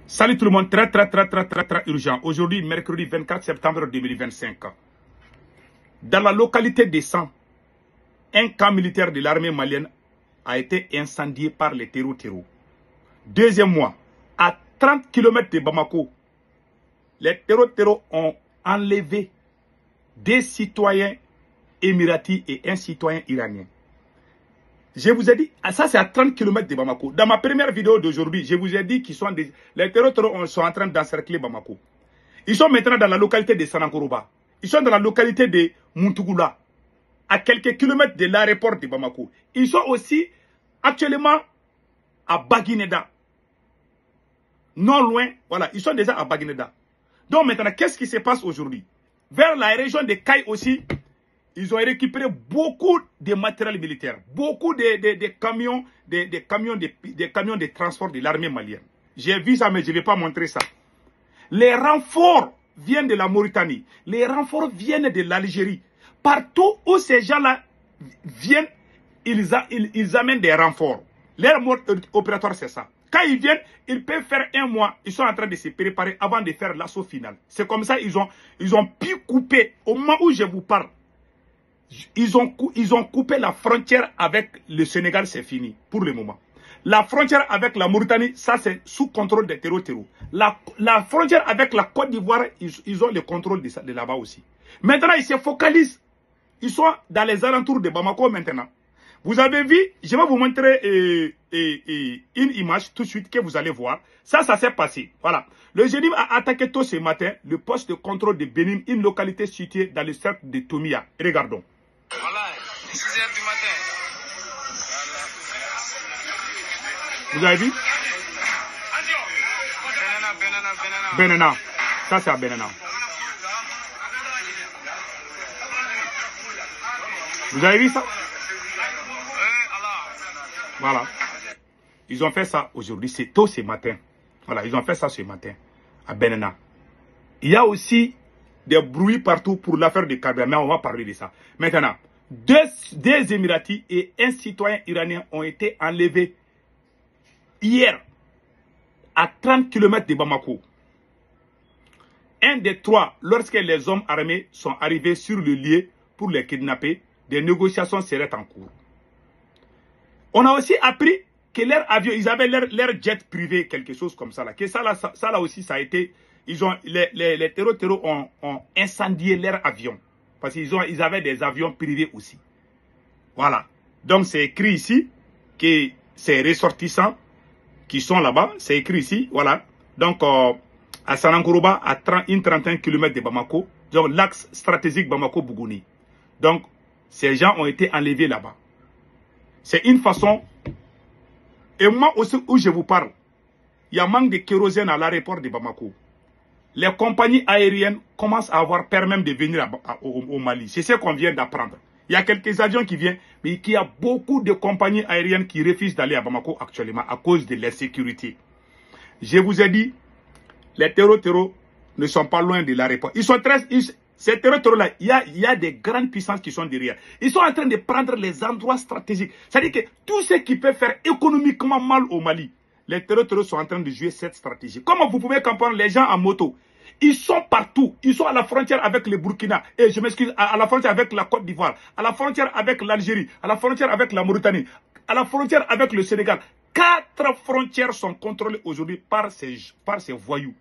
Salut tout le monde, très urgent. Aujourd'hui, mercredi 24 septembre 2025. Dans la localité de San, un camp militaire de l'armée malienne a été incendié par les terreaux. Deuxième mois, à 30 km de Bamako, les terreaux ont enlevé des citoyens émiratis et un citoyen iranien. Je vous ai dit, ça c'est à 30 km de Bamako. Dans ma première vidéo d'aujourd'hui, je vous ai dit qu'ils sont les terreaux sont en train d'encercler Bamako. Ils sont maintenant dans la localité de Sanankoroba. Ils sont dans la localité de Muntugula, à quelques kilomètres de l'aéroport de Bamako. Ils sont aussi actuellement à Baguineda. Non loin, voilà, ils sont déjà à Baguineda. Donc maintenant, qu'est-ce qui se passe aujourd'hui? Vers la région de Kaï aussi, ils ont récupéré beaucoup de matériel militaire, beaucoup de camions, des camions de transport de l'armée malienne. J'ai vu ça, mais je ne vais pas montrer ça. Les renforts viennent de la Mauritanie, les renforts viennent de l'Algérie. Partout où ces gens-là viennent, ils amènent des renforts. Leur mode opératoire, c'est ça. Quand ils viennent, ils peuvent faire un mois. Ils sont en train de se préparer avant de faire l'assaut final. C'est comme ça ils ont pu couper. Au moment où je vous parle, ils ont coupé la frontière avec le Sénégal, c'est fini pour le moment. La frontière avec la Mauritanie, ça c'est sous contrôle des terreaux. La frontière avec la Côte d'Ivoire, ils ont le contrôle de là-bas aussi. Maintenant, ils se focalisent. Ils sont dans les alentours de Bamako maintenant. Vous avez vu, je vais vous montrer une image tout de suite que vous allez voir. Ça s'est passé. Voilà. Le génie a attaqué tôt ce matin le poste de contrôle de Bénin, une localité située dans le cercle de Tomia. Regardons. Voilà, 6 h du matin. Vous avez vu? Benena. Ça c'est à Benena. Vous avez vu ça? Voilà. Ils ont fait ça aujourd'hui, c'est tôt ce matin. Voilà, ils ont fait ça ce matin à Benena. Il y a aussi des bruits partout pour l'affaire de Kabila, mais on va parler de ça. Maintenant, deux Émiratis et un citoyen iranien ont été enlevés hier à 30 km de Bamako. Un des trois, lorsque les hommes armés sont arrivés sur le lieu pour les kidnapper, des négociations seraient en cours. On a aussi appris que leur avion, ils avaient leur jet privé, quelque chose comme ça. Là. Que ça là aussi, ça a été... Les terreaux ont incendié leur avion. Parce qu'ils avaient des avions privés aussi. Voilà. Donc c'est écrit ici que ces ressortissants qui sont là-bas, c'est écrit ici, voilà. Donc à Sanankoroba, à une trentaine de kilomètres de Bamako, donc l'axe stratégique Bamako-Bougouni. Donc ces gens ont été enlevés là-bas. C'est une façon. Et moi aussi où je vous parle, il y a manque de kérosène à l'aéroport de Bamako. Les compagnies aériennes commencent à avoir peur même de venir au Mali. C'est ce qu'on vient d'apprendre. Il y a quelques avions qui viennent, mais il y a beaucoup de compagnies aériennes qui refusent d'aller à Bamako actuellement à cause de l'insécurité. Je vous ai dit, les terreaux ne sont pas loin de l'aéroport. Ces terreaux-là, il y a des grandes puissances qui sont derrière. Ils sont en train de prendre les endroits stratégiques. C'est-à-dire que tout ce qui peut faire économiquement mal au Mali, les terreaux sont en train de jouer cette stratégie. Comment vous pouvez comprendre les gens en moto? Ils sont partout. Ils sont à la frontière avec le Burkina. Et je m'excuse, à la frontière avec la Côte d'Ivoire, à la frontière avec l'Algérie, à la frontière avec la Mauritanie, à la frontière avec le Sénégal. 4 frontières sont contrôlées aujourd'hui par ces voyous.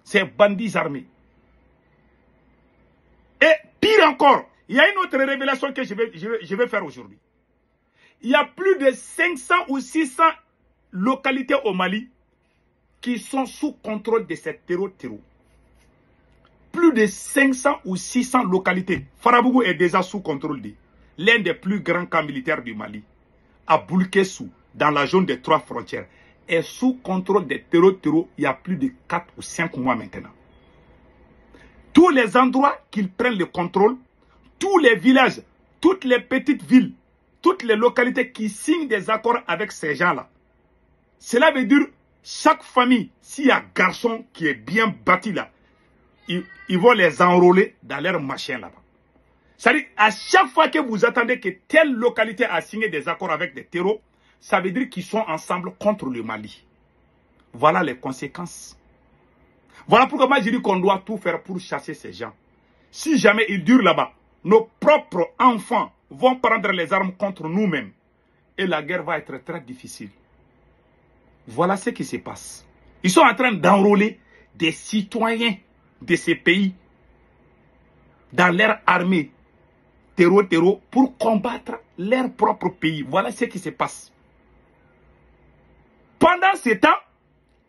Ces bandits armés. Et pire encore, il y a une autre révélation que je vais faire aujourd'hui. Il y a plus de 500 ou 600 localités au Mali qui sont sous contrôle de ces terreaux. Plus de 500 ou 600 localités. Farabougou est déjà sous contrôle de l'un des plus grands camps militaires du Mali. À Boulkessou, dans la zone des 3 frontières, est sous contrôle des terreaux il y a plus de 4 ou 5 mois maintenant. Tous les endroits qu'ils prennent le contrôle, tous les villages, toutes les petites villes, toutes les localités qui signent des accords avec ces gens-là. Cela veut dire, chaque famille, s'il y a un garçon qui est bien bâti là, ils vont les enrôler dans leur machin là-bas. C'est-à-dire, à chaque fois que vous attendez que telle localité a signé des accords avec des terreaux, ça veut dire qu'ils sont ensemble contre le Mali. Voilà les conséquences. Voilà pourquoi moi je dis qu'on doit tout faire pour chasser ces gens. Si jamais ils durent là-bas, nos propres enfants vont prendre les armes contre nous-mêmes. Et la guerre va être très difficile. Voilà ce qui se passe. Ils sont en train d'enrôler des citoyens de ces pays dans leur armée terreau pour combattre leur propre pays. Voilà ce qui se passe. Pendant ce temps,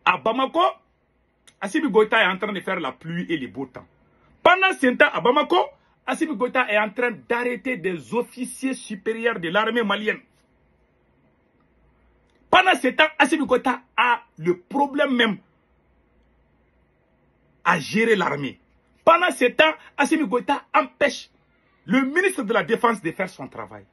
à Bamako, Assimi Goïta est en train de faire la pluie et le beau temps. Pendant ce temps, à Bamako, Assimi Goïta est en train d'arrêter des officiers supérieurs de l'armée malienne. Pendant ce temps, Assimi Goïta a le problème même à gérer l'armée. Pendant ce temps, Assimi Goïta empêche le ministre de la Défense de faire son travail.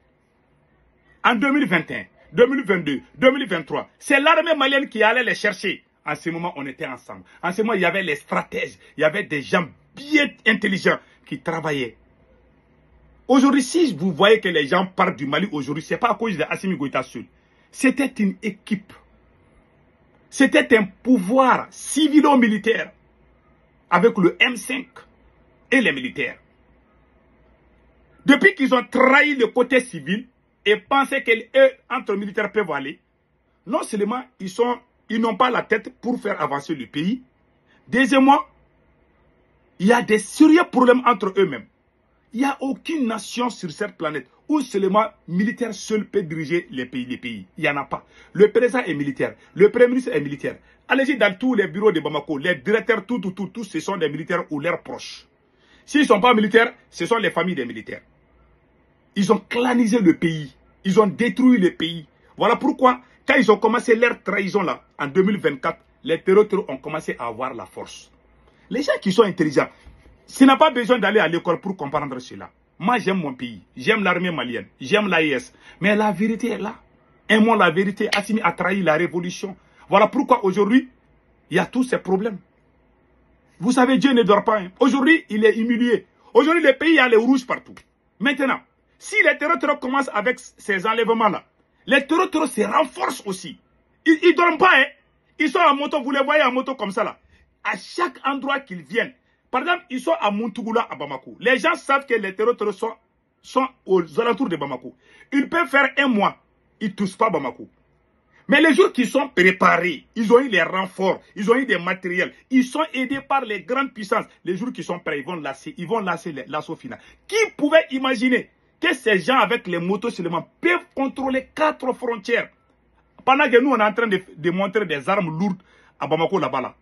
En 2021, 2022, 2023, c'est l'armée malienne qui allait les chercher. En ce moment, on était ensemble. En ce moment, il y avait les stratèges, il y avait des gens bien intelligents qui travaillaient. Aujourd'hui, si vous voyez que les gens partent du Mali aujourd'hui, ce n'est pas à cause d'Assimi Goïta seul. C'était une équipe. C'était un pouvoir civilo-militaire avec le M5 et les militaires. Depuis qu'ils ont trahi le côté civil et pensaient qu'eux, entre militaires, peuvent aller, non seulement ils n'ont pas la tête pour faire avancer le pays. Deuxièmement, il y a des sérieux problèmes entre eux-mêmes. Il n'y a aucune nation sur cette planète où seulement militaire seul peut diriger les pays. Il n'y en a pas. Le président est militaire. Le premier ministre est militaire. Allez-y dans tous les bureaux de Bamako. Les directeurs, tous, ce sont des militaires ou leurs proches. S'ils ne sont pas militaires, ce sont les familles des militaires. Ils ont clanisé le pays. Ils ont détruit le pays. Voilà pourquoi, quand ils ont commencé leur trahison là, en 2024, les terroristes ont commencé à avoir la force. Les gens qui sont intelligents, tu n'as pas besoin d'aller à l'école pour comprendre cela. Moi, j'aime mon pays. J'aime l'armée malienne. J'aime l'AIS. Mais la vérité est là. Aimons la vérité. Assimi a trahi la révolution. Voilà pourquoi aujourd'hui, il y a tous ces problèmes. Vous savez, Dieu ne dort pas. Hein. Aujourd'hui, il est humilié. Aujourd'hui, le pays a les rouges partout. Maintenant, si les terroristes commencent avec ces enlèvements-là, les terroristes se renforcent aussi. Ils ne dorment pas. Hein. Ils sont en moto. Vous les voyez en moto comme ça là. À chaque endroit qu'ils viennent. Par exemple, ils sont à Montougoula, à Bamako. Les gens savent que les terroristes sont aux alentours de Bamako. Ils peuvent faire un mois. Ils ne touchent pas Bamako. Mais les jours qui sont préparés, ils ont eu les renforts, ils ont eu des matériels, ils sont aidés par les grandes puissances. Les jours qui sont prêts, ils vont lasser l'assaut final. Qui pouvait imaginer que ces gens avec les motos seulement peuvent contrôler 4 frontières pendant que nous on est en train de montrer des armes lourdes à Bamako là-bas là.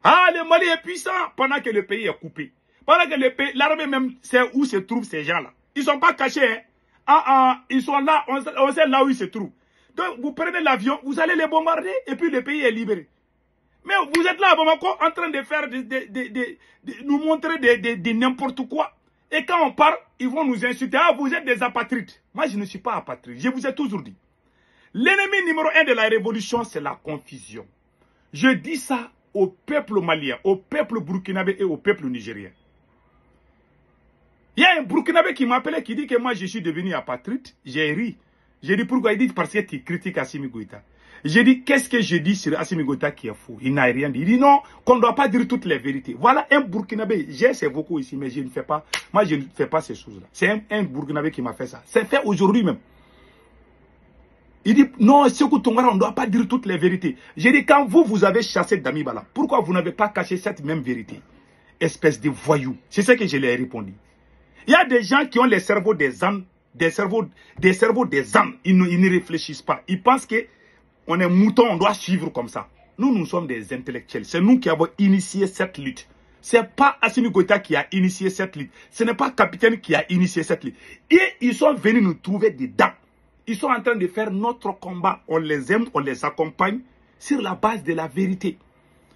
Ah, le Mali est puissant pendant que le pays est coupé. Pendant que le pays, l'armée même sait où se trouvent ces gens-là. Ils ne sont pas cachés. Hein. Ils sont là, on sait là où ils se trouvent. Donc vous prenez l'avion, vous allez les bombarder et puis le pays est libéré. Mais vous êtes là à Bamako en train de faire, nous montrer de n'importe quoi. Et quand on part, ils vont nous insulter. Ah, vous êtes des apatrides. Moi, je ne suis pas apatride. Je vous ai toujours dit. L'ennemi numéro 1 de la révolution, c'est la confusion. Je dis ça au peuple malien, au peuple burkinabé et au peuple nigérien. Il y a un burkinabé qui m'appelait, qui dit que moi je suis devenu apatride. J'ai ri. J'ai dit pourquoi? Il dit parce que tu critiques Assimi Goïta. J'ai dit qu'est-ce que je dis sur Assimi Goïta qui est faux? Il n'a rien dit. Il dit non, qu'on ne doit pas dire toutes les vérités. Voilà un burkinabé. J'ai ces vocaux ici, mais je ne fais pas. Moi je ne fais pas ces choses-là. C'est un burkinabé qui m'a fait ça. C'est fait aujourd'hui même. Il dit, non, Sékou Tongara, on ne doit pas dire toutes les vérités. J'ai dit, quand vous avez chassé Damibala, pourquoi vous n'avez pas caché cette même vérité? Espèce de voyou. C'est ce que je lui ai répondu. Il y a des gens qui ont les cerveaux des ânes, des cerveaux des ânes. Ils ne réfléchissent pas. Ils pensent qu'on est mouton, on doit suivre comme ça. Nous sommes des intellectuels. C'est nous qui avons initié cette lutte. Ce n'est pas Assimi Goïta qui a initié cette lutte. Ce n'est pas Capitaine qui a initié cette lutte. Et ils sont venus nous trouver dedans. Ils sont en train de faire notre combat. On les aime, on les accompagne sur la base de la vérité.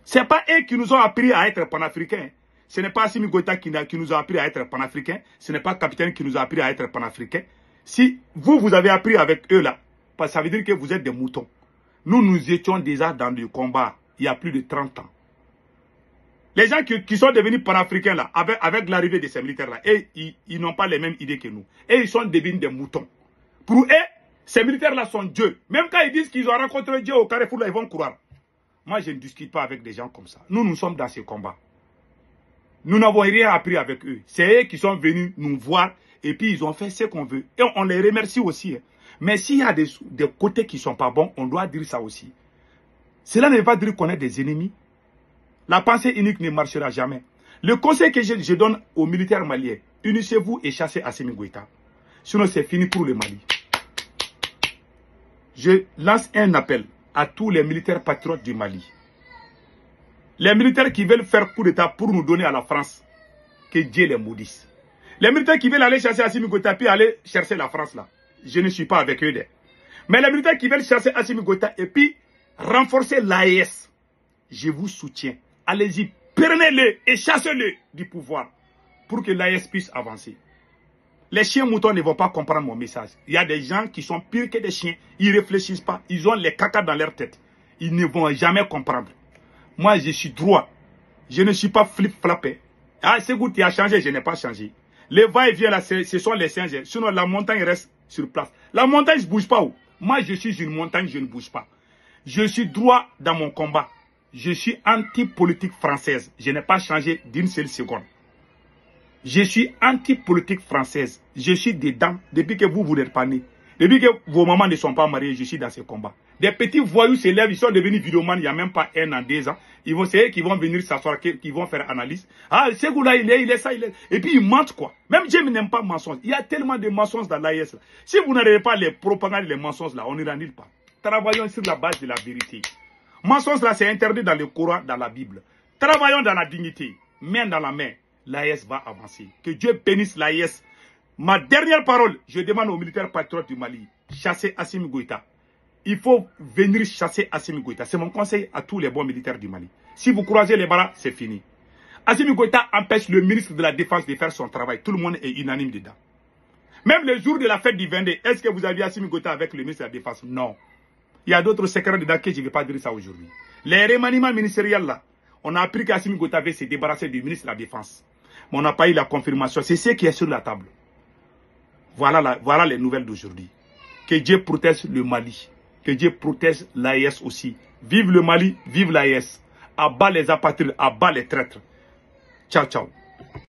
Ce n'est pas eux qui nous ont appris à être panafricains. Ce n'est pas Assimi Goïta qui nous a appris à être panafricains. Ce n'est pas Capitaine qui nous a appris à être panafricains. Si vous avez appris avec eux là, ça veut dire que vous êtes des moutons. Nous étions déjà dans le combat il y a plus de 30 ans. Les gens qui sont devenus panafricains là, avec l'arrivée de ces militaires là, ils n'ont pas les mêmes idées que nous. Et ils sont devenus des moutons. Pour eux, ces militaires-là sont Dieu. Même quand ils disent qu'ils ont rencontré Dieu au Carrefour, là, ils vont croire. Moi, je ne discute pas avec des gens comme ça. Nous sommes dans ce combat. Nous n'avons rien appris avec eux. C'est eux qui sont venus nous voir et puis ils ont fait ce qu'on veut. Et on les remercie aussi. Mais s'il y a des côtés qui ne sont pas bons, on doit dire ça aussi. Cela ne veut pas dire qu'on est des ennemis. La pensée unique ne marchera jamais. Le conseil que je donne aux militaires maliens, unissez-vous et chassez Assimi Goïta. Sinon, c'est fini pour le Mali. Je lance un appel à tous les militaires patriotes du Mali. Les militaires qui veulent faire coup d'État pour nous donner à la France, que Dieu les maudisse. Les militaires qui veulent aller chasser Assimi Goïta puis aller chercher la France là, je ne suis pas avec eux. Mais les militaires qui veulent chasser Assimi Goïta et puis renforcer l'AES, je vous soutiens. Allez-y, prenez-le et chassez-le du pouvoir pour que l'AES puisse avancer. Les chiens moutons ne vont pas comprendre mon message. Il y a des gens qui sont pires que des chiens. Ils ne réfléchissent pas. Ils ont les caca dans leur tête. Ils ne vont jamais comprendre. Moi, je suis droit. Je ne suis pas flip-flappé. Ah, c'est vous qui a changé, je n'ai pas changé. Les va-et-vient là, ce sont les singes. Sinon, la montagne reste sur place. La montagne ne bouge pas où? Moi, je suis une montagne, je ne bouge pas. Je suis droit dans mon combat. Je suis anti-politique française. Je n'ai pas changé d'une seule seconde. Je suis anti-politique française. Je suis dedans depuis que vous n'êtes pas nés. Depuis que vos mamans ne sont pas mariées, je suis dans ce combat. Des petits voyous se lèvent, ils sont devenus vidéomans il n'y a même pas 1 an, 2 ans. Ils vont essayer, qui vont venir s'asseoir, qui vont faire analyse. Ah, ce goût-là, il est ça, il est. Et puis ils mentent quoi. Même Dieu n'aime pas mensonges. Il y a tellement de mensonges dans l'AES. Si vous n'arrivez pas les propagandes, les mensonges là, on n'ira nulle part. Travaillons sur la base de la vérité. Mensonges là, c'est interdit dans le Coran, dans la Bible. Travaillons dans la dignité, main dans la main. L'AES va avancer. Que Dieu bénisse l'AES. Ma dernière parole, je demande aux militaires patriotes du Mali, chassez Assimi Goïta. Il faut venir chasser Assimi Goïta. C'est mon conseil à tous les bons militaires du Mali. Si vous croisez les bras, c'est fini. Assimi Goïta empêche le ministre de la Défense de faire son travail. Tout le monde est unanime dedans. Même le jour de la fête du 22, est-ce que vous aviez Assimi Goïta avec le ministre de la Défense? Non. Il y a d'autres secrets dedans que je ne vais pas dire ça aujourd'hui. Les remaniements ministériels là, on a appris qu'Assimi Goïta avait se débarrasser du ministre de la Défense. Mais on n'a pas eu la confirmation. C'est ce qui est sur la table. Voilà les nouvelles d'aujourd'hui. Que Dieu protège le Mali. Que Dieu protège l'AES aussi. Vive le Mali, vive l'AES. À bas les apatrides, à bas les traîtres. Ciao, ciao.